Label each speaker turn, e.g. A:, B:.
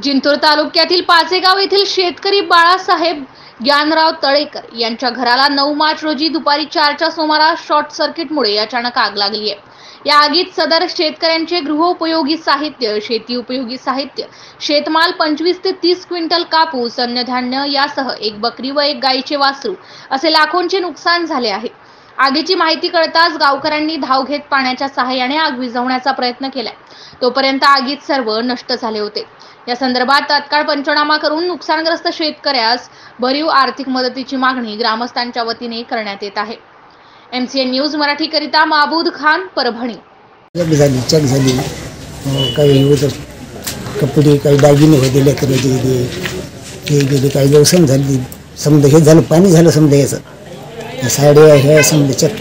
A: जिंतूर तालुक्यातील पाचेगाव येथील शेतकरी बाळासाहेब ज्ञानराव तळेकर यांच्या घराला 9 मार्च रोजी दुपारी 4च्या सुमारास शॉर्ट सर्किटमुळे अचानक आग लागली आहे। या आगीत सदर शेतकऱ्यांचे गृहोपयोगी साहित्य, शेती उपयोगी साहित्य, शेतमाल 25 ते 30 क्विंटल कापूस, अन्नधान्य यासह एक बकरी व एक गायीचे वासरू असे लाखोंचे नुकसान झाले आहे। आगीची माहिती कळताच गावकऱ्यांनी धाव घेत पाण्याच्या सहाय्याने आग विझवण्याचा प्रयत्न केला। तोपर्यंत आगीत सर्व नष्ट झाले होते। या संदर्भात तात्काळ पंचनामा करून नुकसानग्रस्त शेतकऱ्यास भरीव आर्थिक मदतीची मागणी ग्रामस्थांच्या वतीने करण्यात येत आहे। MCN न्यूज मराठी करिता माबूद खान, परभणी।
B: चक झाली, काही कपडे, काही दागिने होते लेकराचे, ते गेले, काही व्यवसाय झाली, समजा हे झालं, पाणी झालं, समजा याचं साड्या ह्या समजा चक